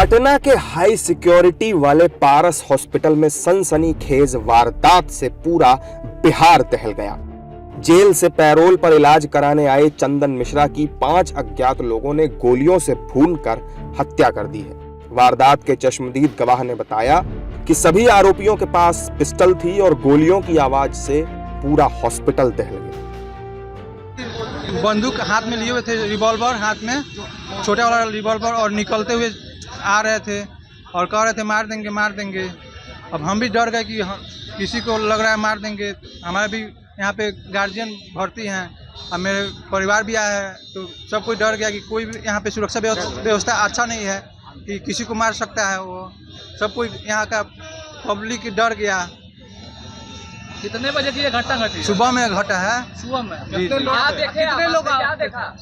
पटना के high security वाले पारस hospital में सनसनीखेज वारदात से पूरा बिहार दहल गया। जेल से पैरोल पर इलाज कराने आए चंदन मिश्रा की 5 अज्ञात लोगों ने गोलियों से भूनकर हत्या कर दी है। वारदात के चश्मदीद गवाह ने बताया कि सभी आरोपियों के पास पिस्टल थी और गोलियों की आवाज से पूरा हॉस्पिटल दहल गया। बंदूक हाथ में लिए हुए थे, रिवॉल्वर हाथ में, छोटा वाला रिवॉल्वर, और निकलते हुए आ रहे थे और कह रहे थे मार देंगे मार देंगे। अब हम भी डर गए कि किसी को लग रहा है मार देंगे। हमारे भी यहाँ पे गार्जियन भर्ती हैं, अब मेरे परिवार भी आया है, तो सब कोई डर गया कि कोई भी यहाँ पे सुरक्षा व्यवस्था अच्छा नहीं है कि किसी को मार सकता है। वो सब कोई यहाँ का पब्लिक डर गया। कितने बजे की ये घटना घटी? सुबह में घटा है। सुबह में जी, कितने लोग क्या देखा?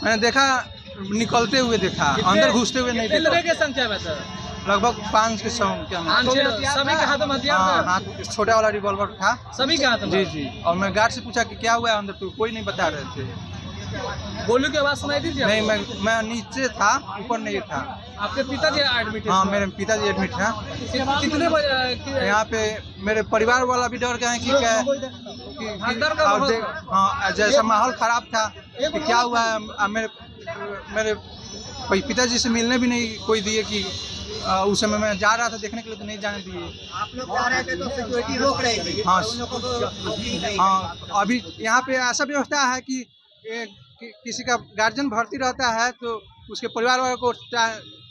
मैंने देखा, निकलते हुए देखा, अंदर घुसते हुए नहीं देखा। कितने संख्या में सर? लगभग 5 के संख्या में। सभी के हाथों में हथियार था? हाथ छोटा वाला रिवॉल्वर था सभी के हाथ में? जी जी। और मैं गार्ड से पूछा कि क्या हुआ है अंदर, तो कोई नहीं बता रहे थे। गोली की आवाज सुनाई दी थी? नहीं, मैं नीचे था, ऊपर नहीं था। आपके पिताजी एडमिट? हाँ, मेरे पिताजी एडमिट है। कितने बजे? यहाँ पे मेरे परिवार वाला भी डर गए हैं कि क्या, हाँ, जैसा माहौल खराब था कि क्या हुआ है। मेरे पिताजी से मिलने भी नहीं कोई दिए कि उस समय मैं जा रहा था देखने के लिए, तो नहीं जाने दिए। आप लोग जा रहे थे तो सिक्योरिटी रोक रही थी? हाँ, अभी यहाँ पे ऐसा व्यवस्था है कि किसी का गार्जियन भर्ती रहता है तो उसके परिवार वालों को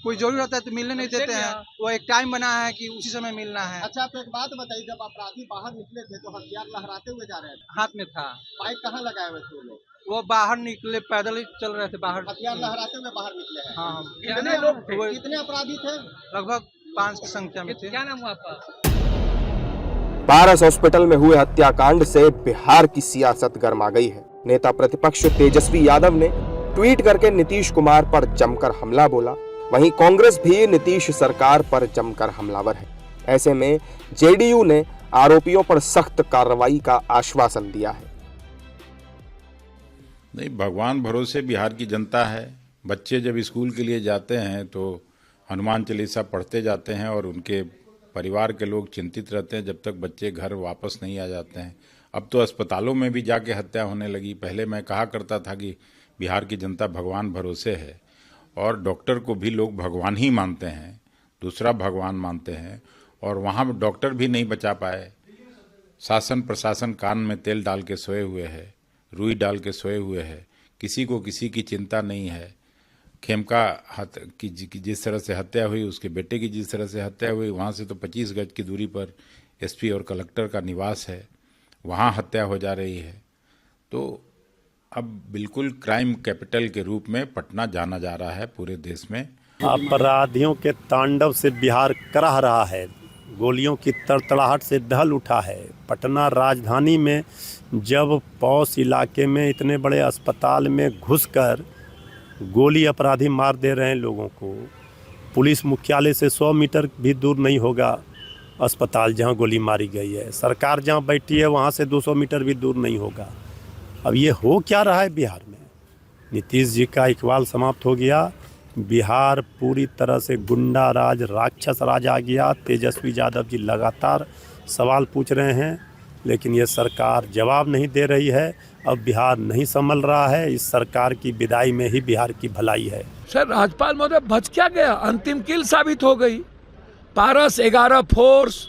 कोई जरूरी रहता है तो मिलने नहीं देते हैं। वो एक टाइम बना है कि उसी समय मिलना है। अच्छा, तो एक बात बताइए, जब अपराधी बाहर निकले थे तो हथियार लहराते हुए जा रहे थे? हाथ में था। बाइक कहाँ लगाए हुए थे वो लोग? वो बाहर निकले, पैदल ही चल रहे थे बाहर। हथियार लहराते हुए बाहर निकले हैं? हाँ। कितने लोग थे? कितने अपराधी थे? लगभग 5 की संख्या में थे। क्या नाम हुआ आपका? पारस हॉस्पिटल में हुए हत्याकांड से बिहार की सियासत गर्मा गई है। नेता प्रतिपक्ष तेजस्वी यादव ने ट्वीट करके नीतीश कुमार पर जमकर हमला बोला। वहीं कांग्रेस भी नीतीश सरकार पर जमकर हमलावर है। ऐसे में जेडीयू ने आरोपियों पर सख्त कार्रवाई का आश्वासन दिया है। नहीं, भगवान भरोसे बिहार की जनता है। बच्चे जब स्कूल के लिए जाते हैं तो हनुमान चालीसा पढ़ते जाते हैं और उनके परिवार के लोग चिंतित रहते हैं जब तक बच्चे घर वापस नहीं आ जाते हैं। अब तो अस्पतालों में भी जाके हत्या होने लगी। पहले मैं कहा करता था कि बिहार की जनता भगवान भरोसे है और डॉक्टर को भी लोग भगवान ही मानते हैं, दूसरा भगवान मानते हैं, और वहाँ डॉक्टर भी नहीं बचा पाए। शासन प्रशासन कान में तेल डाल के सोए हुए है, रुई डाल के सोए हुए है। किसी को किसी की चिंता नहीं है। खेमका की जिस तरह से हत्या हुई, उसके बेटे की जिस तरह से हत्या हुई, वहाँ से तो 25 गज की दूरी पर एसपी और कलेक्टर का निवास है, वहाँ हत्या हो जा रही है। तो अब बिल्कुल क्राइम कैपिटल के रूप में पटना जाना जा रहा है पूरे देश में। अपराधियों के तांडव से बिहार कराह रहा है। गोलियों की तड़तड़ाहट से दहल उठा है। पटना राजधानी में जब पौष इलाके में इतने बड़े अस्पताल में घुसकर गोली अपराधी मार दे रहे हैं लोगों को। पुलिस मुख्यालय से 100 मीटर भी दूर नहीं होगा अस्पताल जहां गोली मारी गई है। सरकार जहां बैठी है वहां से 200 मीटर भी दूर नहीं होगा। अब ये हो क्या रहा है बिहार में? नीतीश जी का इकबाल समाप्त हो गया। बिहार पूरी तरह से गुंडा राज, राक्षस राज आ गया। तेजस्वी यादव जी लगातार सवाल पूछ रहे हैं लेकिन ये सरकार जवाब नहीं दे रही है। अब बिहार नहीं संभल रहा है। इस सरकार की विदाई में ही बिहार की भलाई है। सर, राज्यपाल महोदय बच क्या गया? अंतिम किल साबित हो गई। पारस 11 फोर्स,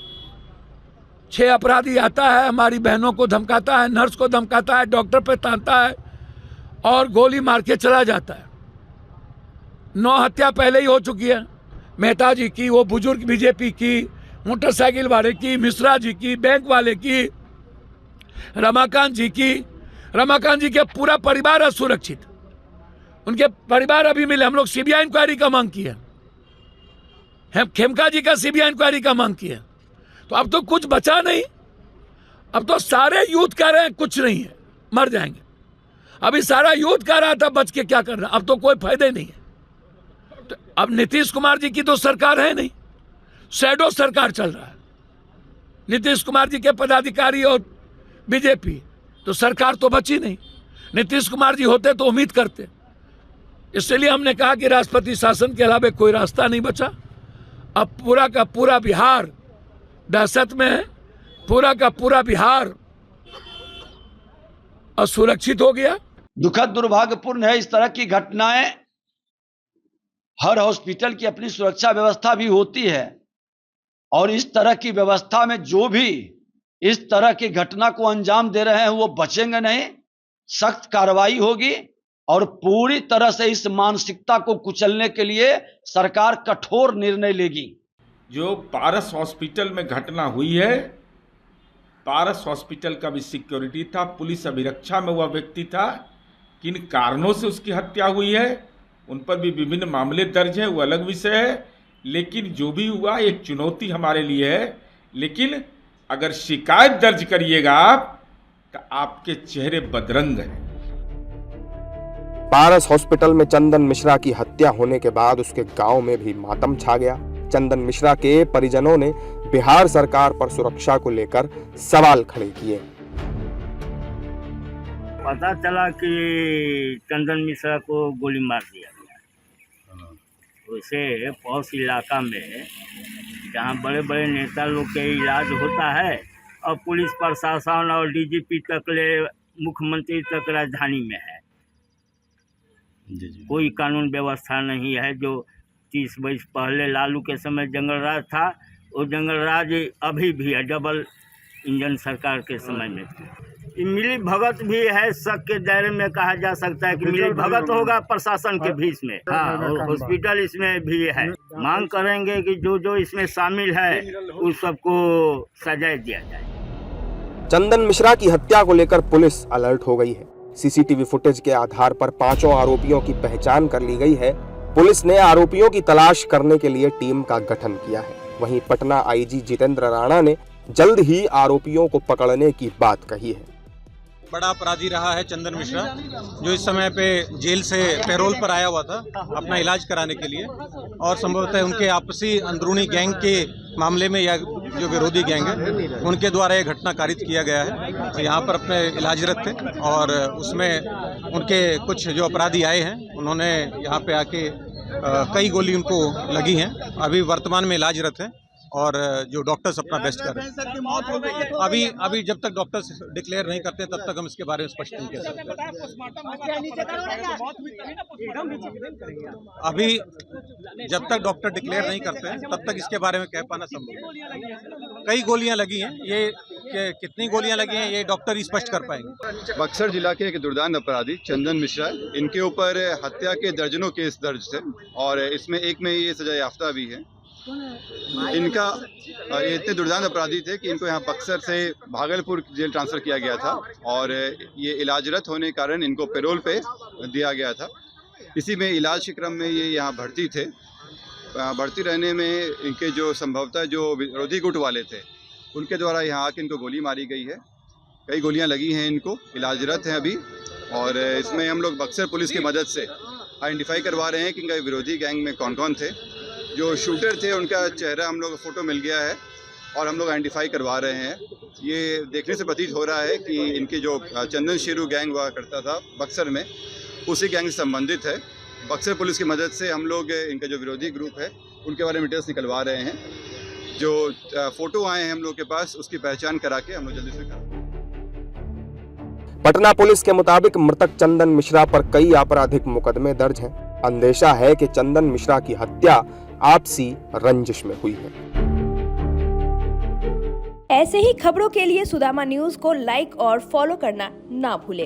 6 अपराधी आता है, हमारी बहनों को धमकाता है, नर्स को धमकाता है, डॉक्टर पे तानता है और गोली मार के चला जाता है। 9 हत्या पहले ही हो चुकी है। मेहता जी की, वो बुजुर्ग बीजेपी की, मोटरसाइकिल वाले की, मिश्रा जी की, बैंक वाले की, रमाकांत जी की। रमाकांत जी के पूरा परिवार असुरक्षित। उनके परिवार अभी मिले। हम लोग सीबीआई इंक्वायरी का मांग की है। खेमका जी का सीबीआई इंक्वायरी का मांग की है। तो अब तो कुछ बचा नहीं। अब तो सारे यूथ कह रहे हैं कुछ नहीं है, मर जाएंगे। अभी सारा यूथ कह रहा था बच के क्या करना। अब तो कोई फायदा नहीं है। तो अब नीतीश कुमार जी की तो सरकार है नहीं, शैडो सरकार चल रहा है। नीतीश कुमार जी के पदाधिकारी और बीजेपी, तो सरकार तो बची नहीं। नीतीश कुमार जी होते तो उम्मीद करते। इसलिए हमने कहा कि राष्ट्रपति शासन के अलावा कोई रास्ता नहीं बचा। अब पूरा का पूरा बिहार दहशत में है, पूरा का पूरा बिहार असुरक्षित हो गया। दुखद दुर्भाग्यपूर्ण है, इस तरह की घटनाएं हर हॉस्पिटल की अपनी सुरक्षा व्यवस्था भी होती है और इस तरह की व्यवस्था में जो भी इस तरह की घटना को अंजाम दे रहे हैं वो बचेंगे नहीं। सख्त कार्रवाई होगी और पूरी तरह से इस मानसिकता को कुचलने के लिए सरकार कठोर निर्णय लेगी। जो पारस हॉस्पिटल में घटना हुई है, पारस हॉस्पिटल का भी सिक्योरिटी था, पुलिस अभिरक्षा में हुआ व्यक्ति था, किन कारणों से उसकी हत्या हुई है उन पर भी विभिन्न मामले दर्ज हैं, वो अलग विषय है। लेकिन जो भी हुआ एक चुनौती हमारे लिए है। लेकिन अगर शिकायत दर्ज करिएगा आप तो आपके चेहरे बदरंग हैं। पारस हॉस्पिटल में चंदन मिश्रा की हत्या होने के बाद उसके गांव में भी मातम छा गया। चंदन मिश्रा के परिजनों ने बिहार सरकार पर सुरक्षा को लेकर सवाल खड़े किए। पता चला कि चंदन मिश्रा को गोली मार दिया गया। उसे पौष इलाका में जहाँ बड़े बड़े नेता लोग के इलाज होता है और पुलिस प्रशासन और डीजीपी तक ले मुख्यमंत्री तक राजधानी में है। कोई कानून व्यवस्था नहीं है। जो 30 वर्ष पहले लालू के समय जंगल राज था, वो जंगल राज अभी भी है, डबल इंजन सरकार के समय में थी। मिली भगत भी है, शक के दायरे में कहा जा सकता है कि मिली भगत होगा प्रशासन के भी इसमें। हाँ, हॉस्पिटल इसमें भी है। मांग करेंगे कि जो जो इसमें शामिल है उस सबको सजा दिया जाए। चंदन मिश्रा की हत्या को लेकर पुलिस अलर्ट हो गई है। सीसीटीवी फुटेज के आधार पर 5 आरोपियों की पहचान कर ली गई है। पुलिस ने आरोपियों की तलाश करने के लिए टीम का गठन किया है। वहीं पटना आईजी जितेंद्र राणा ने जल्द ही आरोपियों को पकड़ने की बात कही है। बड़ा अपराधी रहा है चंदन मिश्रा, जो इस समय पे जेल से पैरोल पर आया हुआ था अपना इलाज कराने के लिए, और संभवतः उनके आपसी अंदरूनी गैंग के मामले में या जो विरोधी गैंग है उनके द्वारा ये घटना कारित किया गया है। तो यहाँ पर अपने इलाजरत थे और उसमें उनके कुछ जो अपराधी आए हैं उन्होंने यहाँ पे आके कई गोली उनको लगी हैं। अभी वर्तमान में इलाजरत हैं और जो डॉक्टर्स अपना बेस्ट कर रहे हैं। अभी जब तक डॉक्टर्स डिक्लेयर नहीं करते तब तक हम इसके बारे में स्पष्ट नहीं कह सकते। अभी जब तक डॉक्टर डिक्लेयर नहीं करते हैं तब तक इसके बारे में कह पाना संभव नहीं। कई गोलियां लगी हैं, ये कितनी गोलियां लगी हैं ये डॉक्टर ही स्पष्ट कर पाएंगे। बक्सर जिला के एक दुर्दांत अपराधी चंदन मिश्रा, इनके ऊपर हत्या के दर्जनों केस दर्ज थे और इसमें एक में ये सजा याफ्ता भी है। इनका ये इतने दुर्दांत अपराधी थे कि इनको यहाँ बक्सर से भागलपुर जेल ट्रांसफ़र किया गया था और ये इलाजरत होने के कारण इनको पैरोल पे दिया गया था। इसी में इलाज के क्रम में ये यहाँ भर्ती थे। भर्ती रहने में इनके जो संभवतः जो विरोधी गुट वाले थे उनके द्वारा यहाँ आके इनको गोली मारी गई है। कई गोलियाँ लगी हैं, इनको इलाजरत हैं अभी। और इसमें हम लोग बक्सर पुलिस की मदद से आइडेंटिफाई करवा रहे हैं कि इनका विरोधी गैंग में कौन कौन थे। जो शूटर थे उनका चेहरा हम लोग को फ़ोटो मिल गया है और हम लोग आइडेंटिफाई करवा रहे हैं। ये देखने से प्रतीत हो रहा है कि इनकी जो चंदन शेरू गैंग हुआ करता था बक्सर में, उसी गैंग से संबंधित है। बक्सर पुलिस की मदद से हम लोग इनका जो विरोधी ग्रुप है उनके बारे में डिटेल्स निकलवा रहे हैं। जो फ़ोटो आए हैं हम लोग के पास उसकी पहचान करा के हम लोग जल्दी से करें। पटना पुलिस के मुताबिक मृतक चंदन मिश्रा पर कई आपराधिक मुकदमे दर्ज हैं। अंदेशा है कि चंदन मिश्रा की हत्या आपसी रंजिश में हुई है। ऐसे ही खबरों के लिए सुदामा न्यूज को लाइक और फॉलो करना ना भूलें।